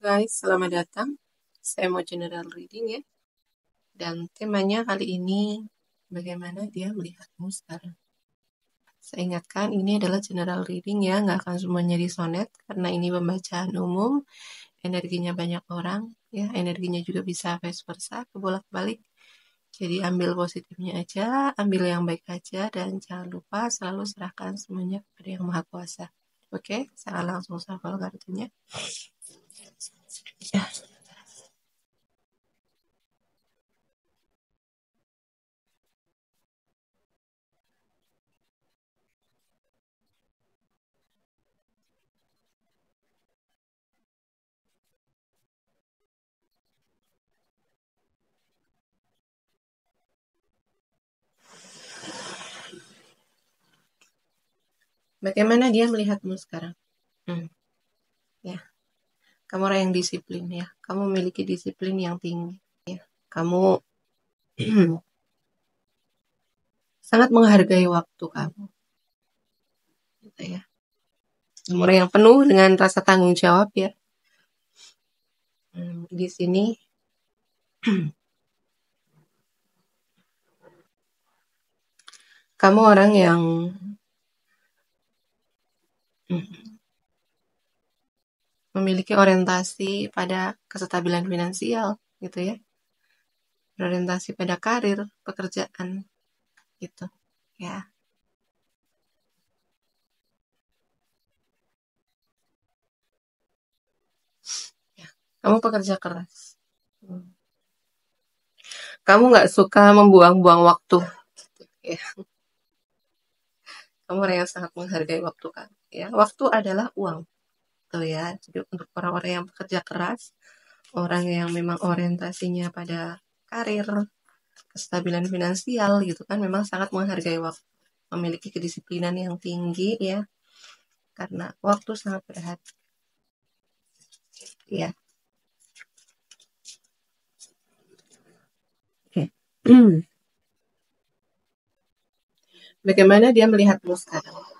Guys, selamat datang. Saya mau general reading ya. Dan temanya kali ini, bagaimana dia melihatmu sekarang. Saya ingatkan, ini adalah general reading ya, nggak akan semuanya disonet, karena ini pembacaan umum, energinya banyak orang, ya, energinya juga bisa vice versa, kebolak-balik. Jadi ambil positifnya aja, ambil yang baik aja, dan jangan lupa selalu serahkan semuanya kepada Yang Maha Kuasa. Oke, saya langsung shuffle kartunya. Ya. Bagaimana dia melihatmu sekarang? Ya, kamu orang yang disiplin ya. Kamu memiliki disiplin yang tinggi. Ya, kamu sangat menghargai waktu kamu, gitu ya. Kamu orang yang penuh dengan rasa tanggung jawab ya. Di sini kamu orang yang memiliki orientasi pada kestabilan finansial, gitu ya. Berorientasi pada karir, pekerjaan, gitu ya. Ya. Kamu pekerja keras. Kamu nggak suka membuang-buang waktu. Gitu, ya. Kamu orang yang sangat menghargai waktu kan. Ya, waktu adalah uang. Tuh ya. Jadi untuk orang-orang yang bekerja keras, orang yang memang orientasinya pada karir, kestabilan finansial gitu kan, memang sangat menghargai waktu, memiliki kedisiplinan yang tinggi ya, karena waktu sangat berharga. Ya. Oke. Bagaimana dia melihatmu sekarang?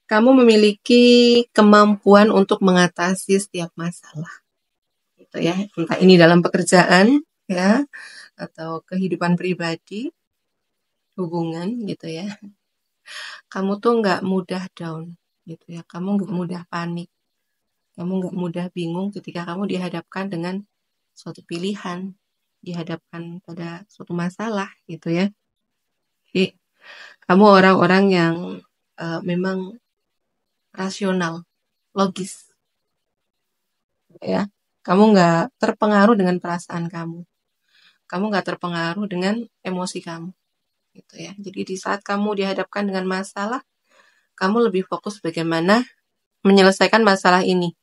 Kamu memiliki kemampuan untuk mengatasi setiap masalah, gitu ya. Entah ini dalam pekerjaan, ya, atau kehidupan pribadi, hubungan, gitu ya. Kamu tuh nggak mudah down, gitu ya. Kamu nggak mudah panik, kamu nggak mudah bingung ketika kamu dihadapkan dengan suatu pilihan, dihadapkan pada suatu masalah, gitu ya. Jadi, kamu orang-orang yang memang rasional, logis, ya. Kamu nggak terpengaruh dengan perasaan kamu. Kamu nggak terpengaruh dengan emosi kamu, gitu ya. Jadi di saat kamu dihadapkan dengan masalah, kamu lebih fokus bagaimana menyelesaikan masalah ini.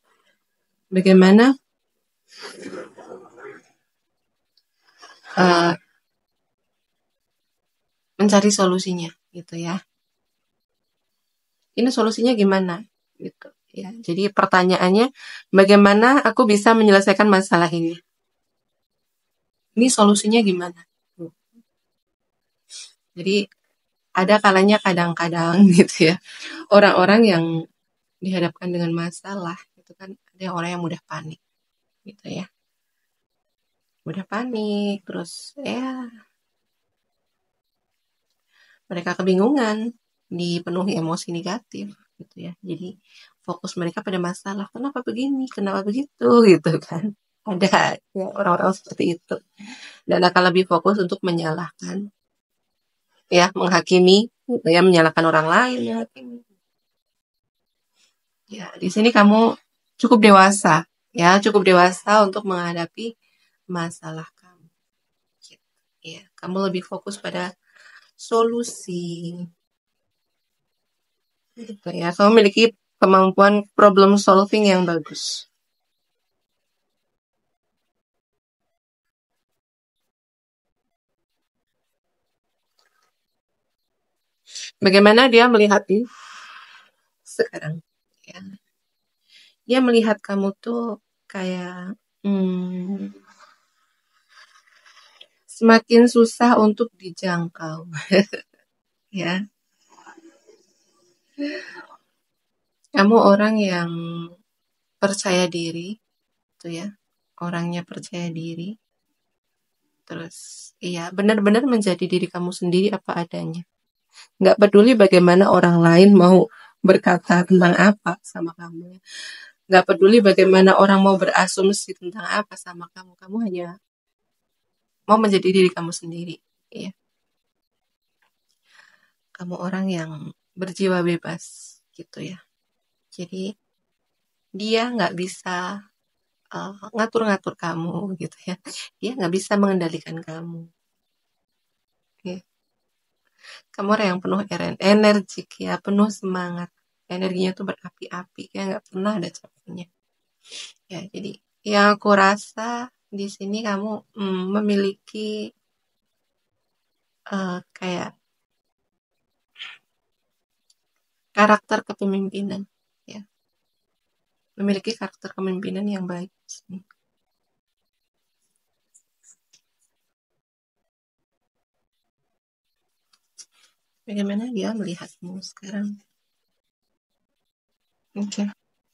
Bagaimana uh, mencari solusinya, gitu ya. Ini solusinya gimana, gitu ya. Jadi pertanyaannya, bagaimana aku bisa menyelesaikan masalah ini? Ini solusinya gimana? Jadi ada kalanya kadang-kadang gitu ya, orang-orang yang dihadapkan dengan masalah itu kan ada orang yang mudah panik, gitu ya. Mudah panik, terus ya mereka kebingungan, dipenuhi emosi negatif, gitu ya. Jadi fokus mereka pada masalah, kenapa begini, kenapa begitu, gitu kan. Ada ya orang-orang seperti itu. Dan akan lebih fokus untuk menyalahkan, ya, menghakimi, gitu ya, menyalahkan orang lain, menghakimi. Ya, di sini kamu cukup dewasa, ya, cukup dewasa untuk menghadapi masalah kamu. Gitu. Ya, kamu lebih fokus pada solusi. Gitu ya, kamu memiliki kemampuan problem solving yang bagus. Bagaimana dia melihat di sekarang? Ya. Dia melihat kamu tuh kayak semakin susah untuk dijangkau, ya. Kamu orang yang percaya diri, gitu ya. Orangnya percaya diri. Terus, iya, benar-benar menjadi diri kamu sendiri apa adanya. Nggak peduli bagaimana orang lain mau berkata tentang apa sama kamu. Nggak peduli bagaimana orang mau berasumsi tentang apa sama kamu. Kamu hanya mau menjadi diri kamu sendiri. Ya. Kamu orang yang berjiwa bebas gitu ya. Jadi dia nggak bisa ngatur-ngatur kamu gitu ya. Dia nggak bisa mengendalikan kamu. Ya. Kamu orang yang penuh energik ya, penuh semangat. Energinya tuh berapi-api, kayak nggak pernah ada capeknya. Ya, jadi yang aku rasa di sini kamu memiliki kayak karakter kepemimpinan, ya, memiliki karakter kepemimpinan yang baik. Bagaimana dia melihatmu sekarang? Oke,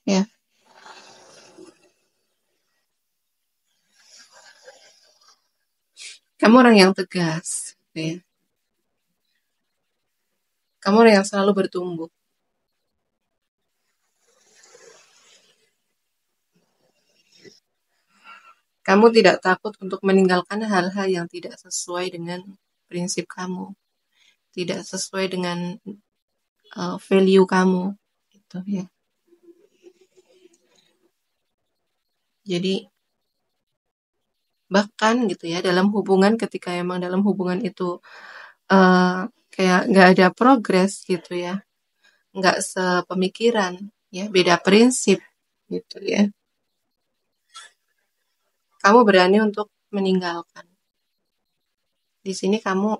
ya, kamu orang yang tegas, ya. Kamu orang yang selalu bertumbuh. Kamu tidak takut untuk meninggalkan hal-hal yang tidak sesuai dengan prinsip kamu, tidak sesuai dengan value kamu, gitu ya. Jadi bahkan gitu ya dalam hubungan ketika emang dalam hubungan itu kayak nggak ada progres gitu ya, nggak sepemikiran, ya beda prinsip gitu ya. Kamu berani untuk meninggalkan. Di sini kamu,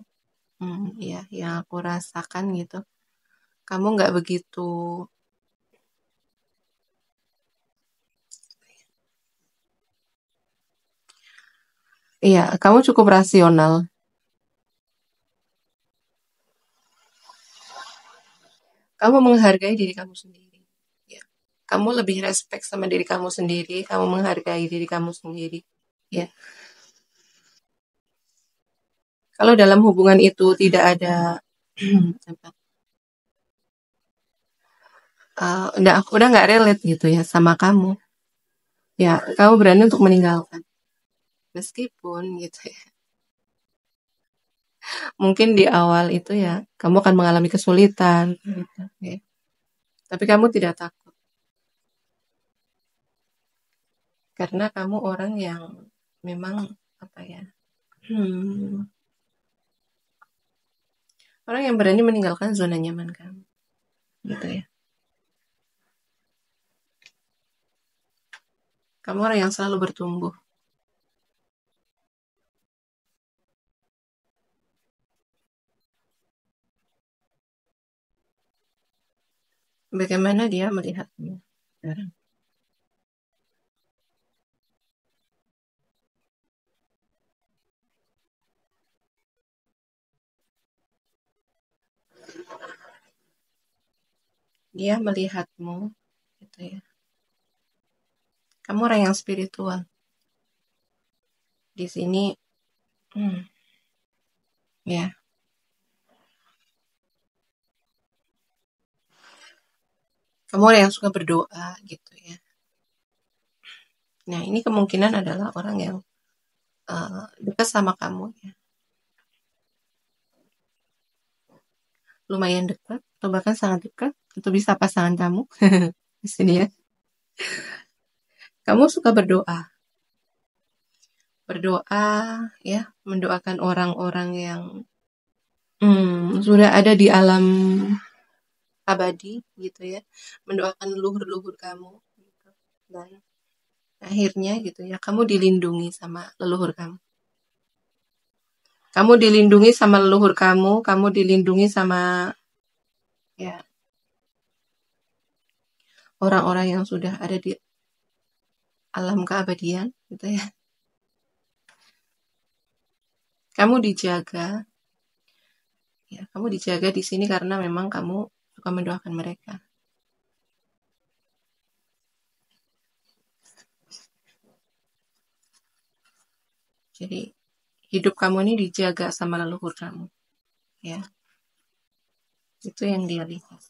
ya, yang aku rasakan gitu. Kamu nggak begitu, iya, kamu cukup rasional. Kamu menghargai diri kamu sendiri. Ya. Kamu lebih respect sama diri kamu sendiri. Kamu menghargai diri kamu sendiri. Ya. Kalau dalam hubungan itu tidak ada apa, udah nggak relate gitu ya sama kamu, ya kamu berani untuk meninggalkan meskipun gitu ya mungkin di awal itu ya kamu akan mengalami kesulitan gitu ya. Tapi kamu tidak takut karena kamu orang yang memang apa ya, hmm, orang yang berani meninggalkan zona nyaman kamu gitu ya. Kamu orang yang selalu bertumbuh. Bagaimana dia melihatmu sekarang? Dia melihatmu gitu ya, kamu orang yang spiritual di sini. hmm, ya, kamu orang yang suka berdoa gitu ya. Nah, ini kemungkinan adalah orang yang dekat sama kamu ya. Lumayan dekat atau bahkan sangat dekat atau bisa pasangan kamu di sini ya. Kamu suka berdoa. Berdoa ya, mendoakan orang-orang yang sudah ada di alam abadi gitu ya. Mendoakan leluhur-leluhur kamu gitu. Dan akhirnya gitu ya, kamu dilindungi sama leluhur kamu. Kamu dilindungi sama leluhur kamu dilindungi sama ya orang-orang yang sudah ada di alam keabadian gitu ya. Kamu dijaga, ya kamu dijaga di sini karena memang kamu suka suka mendoakan mereka. Jadi hidup kamu ini dijaga sama leluhur kamu, ya. Itu yang dia lihat.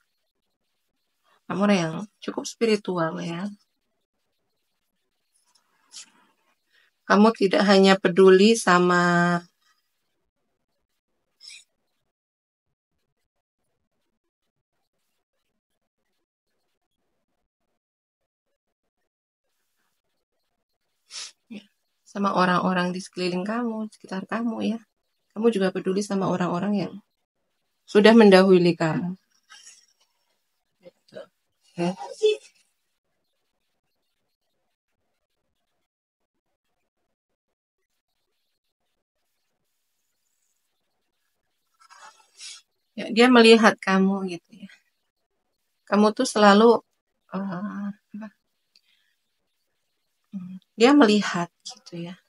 Kamu orang yang cukup spiritual, ya. Kamu tidak hanya peduli sama sama orang-orang di sekeliling kamu, sekitar kamu, ya. Kamu juga peduli sama orang-orang yang sudah mendahului kamu. Ya. Ya, dia melihat kamu gitu, ya. Kamu tuh selalu dia melihat gitu, ya.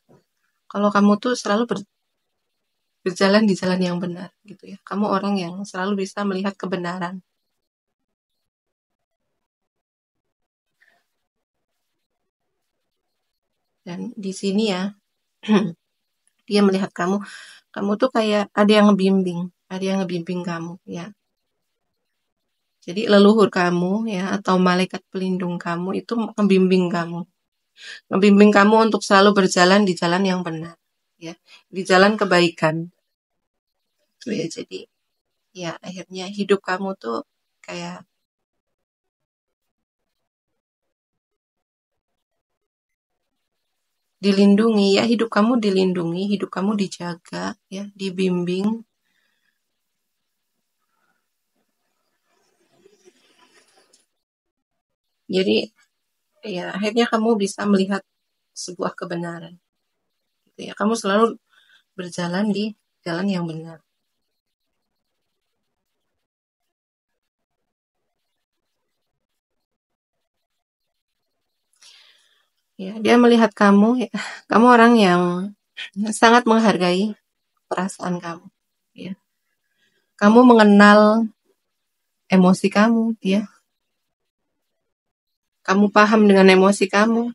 Kalau kamu tuh selalu berjalan di jalan yang benar gitu, ya. Kamu orang yang selalu bisa melihat kebenaran. Dan di sini, ya, dia melihat kamu tuh kayak ada yang ngebimbing kamu, ya. Jadi leluhur kamu, ya, atau malaikat pelindung kamu itu ngebimbing kamu untuk selalu berjalan di jalan yang benar, ya, di jalan kebaikan. Itu, ya. Jadi ya akhirnya hidup kamu tuh kayak dilindungi, ya. Hidup kamu dilindungi, hidup kamu dijaga, ya, dibimbing. Jadi ya akhirnya kamu bisa melihat sebuah kebenaran, gitu, ya. Kamu selalu berjalan di jalan yang benar. Ya, dia melihat kamu, ya. Kamu orang yang sangat menghargai perasaan kamu, ya. Kamu mengenal emosi kamu, ya. Kamu paham dengan emosi kamu.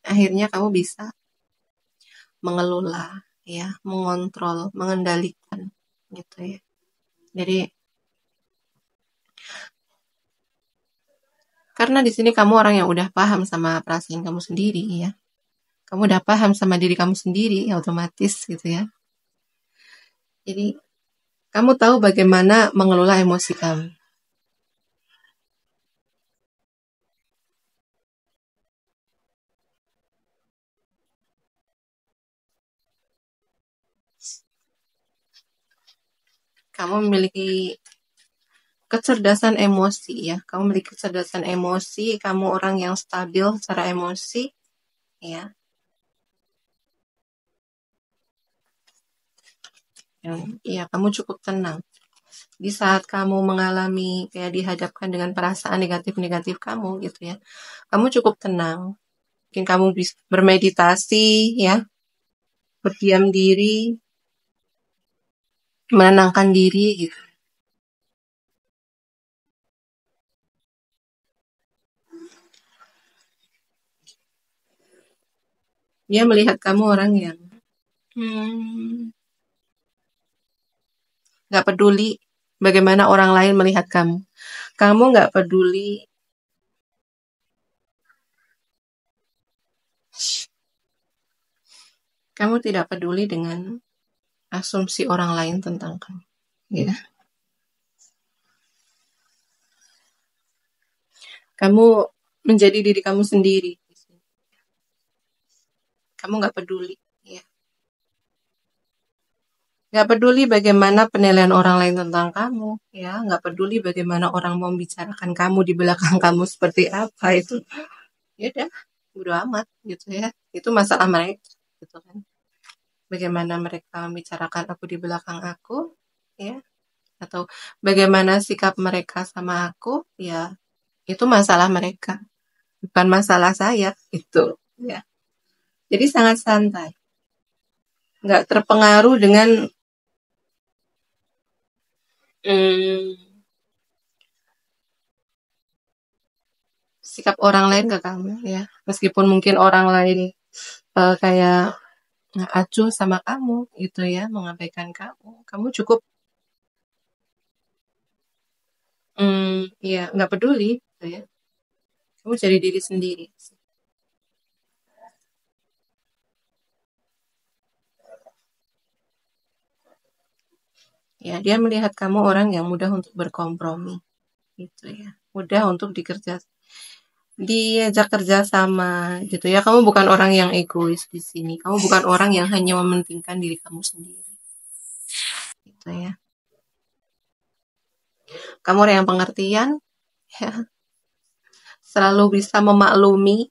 Akhirnya kamu bisa mengelola, ya, mengontrol, mengendalikan, gitu, ya. Jadi karena di sini kamu orang yang udah paham sama perasaan kamu sendiri, ya. Kamu udah paham sama diri kamu sendiri, ya, otomatis gitu, ya. Jadi kamu tahu bagaimana mengelola emosi kamu. Kamu memiliki kecerdasan emosi, ya. Kamu memiliki kecerdasan emosi, kamu orang yang stabil secara emosi, ya. Ya, kamu cukup tenang. Di saat kamu mengalami kayak dihadapkan dengan perasaan negatif-negatif kamu gitu, ya. Kamu cukup tenang. Mungkin kamu bisa bermeditasi, ya, berdiam diri, menenangkan diri gitu. Dia melihat kamu orang yang nggak peduli bagaimana orang lain melihat kamu. Kamu nggak peduli kamu tidak peduli dengan asumsi orang lain tentang kamu, ya. Kamu menjadi diri kamu sendiri. Kamu nggak peduli, ya. Nggak peduli bagaimana penilaian orang lain tentang kamu, ya. Nggak peduli bagaimana orang mau membicarakan kamu di belakang kamu seperti apa, itu. Ya udah, bodo amat gitu, ya. Itu masalah mereka, gitu kan. Bagaimana mereka membicarakan aku di belakang aku, ya. Atau bagaimana sikap mereka sama aku, ya. Itu masalah mereka, bukan masalah saya, itu, ya. Jadi sangat santai. Nggak terpengaruh dengan sikap orang lain ke kamu ya. Meskipun mungkin orang lain kayak acuh sama kamu gitu ya, mengabaikan kamu. Kamu cukup ya nggak peduli gitu ya. Kamu jadi diri sendiri. Ya, dia melihat kamu orang yang mudah untuk berkompromi gitu ya. Mudah untuk diajak kerja sama gitu ya. Kamu bukan orang yang egois di sini. Kamu bukan orang yang hanya mementingkan diri kamu sendiri. Gitu ya. Kamu orang yang pengertian, ya, selalu bisa memaklumi,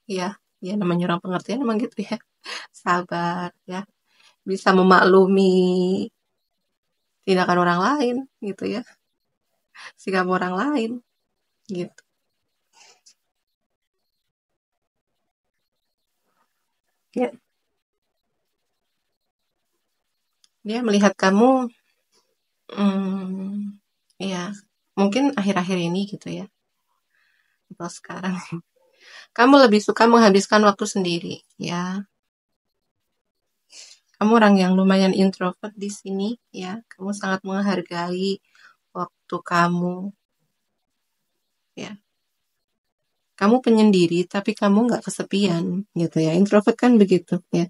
ya, ya namanya orang pengertian emang gitu ya, sabar, ya, bisa memaklumi tindakan orang lain, gitu ya, sikap orang lain, gitu. Ya, dia melihat kamu, ya, mungkin akhir-akhir ini gitu ya, atau sekarang, kamu lebih suka menghabiskan waktu sendiri, ya. Kamu orang yang lumayan introvert di sini, ya. Kamu sangat menghargai waktu kamu, ya. Kamu penyendiri, tapi kamu nggak kesepian, gitu ya. Introvert kan begitu, ya.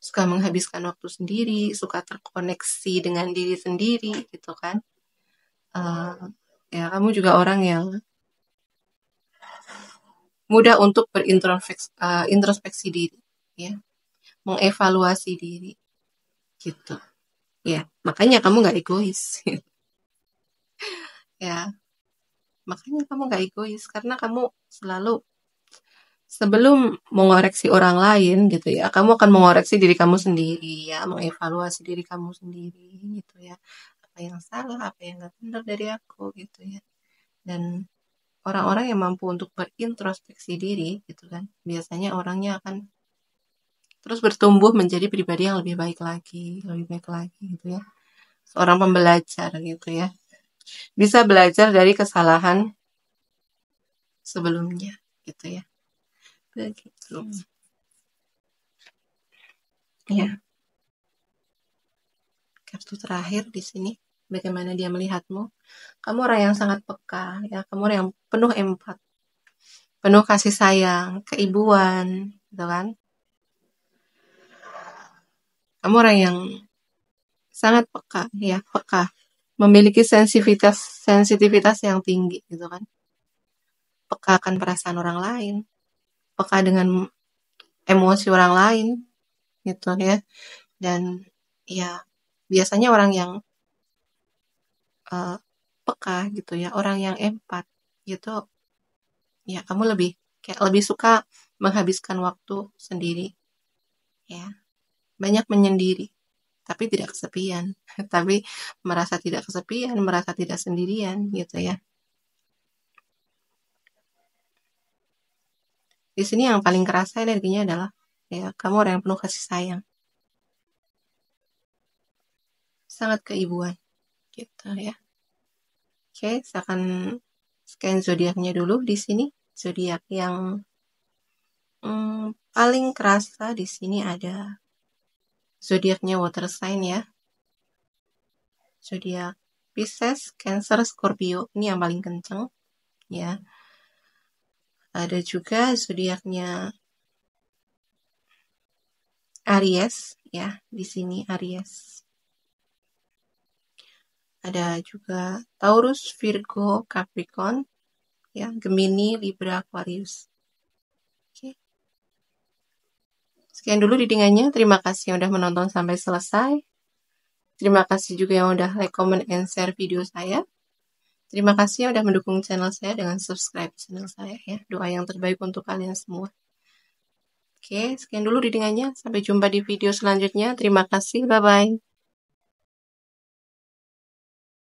Suka menghabiskan waktu sendiri, suka terkoneksi dengan diri sendiri, gitu kan. Ya, kamu juga orang yang mudah untuk introspeksi diri, ya. Mengevaluasi diri, gitu. Ya, makanya kamu nggak egois, ya. Makanya kamu nggak egois, karena kamu selalu sebelum mengoreksi orang lain gitu ya, kamu akan mengoreksi diri kamu sendiri ya, mengevaluasi diri kamu sendiri gitu ya. Apa yang salah, apa yang nggak benar dari aku gitu ya. Dan orang-orang yang mampu untuk berintrospeksi diri gitu kan, biasanya orangnya akan terus bertumbuh menjadi pribadi yang lebih baik lagi gitu ya. Seorang pembelajar gitu ya. Bisa belajar dari kesalahan sebelumnya gitu ya. Begitu. Ya. Kartu terakhir di sini, bagaimana dia melihatmu. Kamu orang yang sangat peka, ya. Kamu orang yang penuh empat, penuh kasih sayang, keibuan, gitu kan. Kamu orang yang sangat peka, ya, peka. Memiliki sensitivitas yang tinggi, gitu kan. Peka akan perasaan orang lain, peka dengan emosi orang lain, gitu ya. Dan ya, biasanya orang yang peka gitu ya, orang yang empat gitu ya, kamu lebih suka menghabiskan waktu sendiri ya, banyak menyendiri tapi tidak kesepian tapi merasa tidak kesepian, merasa tidak sendirian gitu ya. Di sini yang paling kerasa energinya adalah ya, kamu orang yang penuh kasih sayang, sangat keibuan gitu ya. Oke, saya akan scan zodiaknya dulu di sini. Zodiak yang paling kerasa di sini ada zodiaknya water sign ya. Zodiak Pisces, Cancer, Scorpio. Ini yang paling kenceng ya. Ada juga zodiaknya Aries ya, di sini Aries. Ada juga Taurus, Virgo, Capricorn ya, Gemini, Libra, Aquarius. Oke. Sekian dulu readingannya. Terima kasih yang udah menonton sampai selesai. Terima kasih juga yang udah like, comment, and share video saya. Terima kasih yang udah mendukung channel saya dengan subscribe channel saya ya. Doa yang terbaik untuk kalian semua. Oke, sekian dulu readingannya. Sampai jumpa di video selanjutnya. Terima kasih. Bye-bye.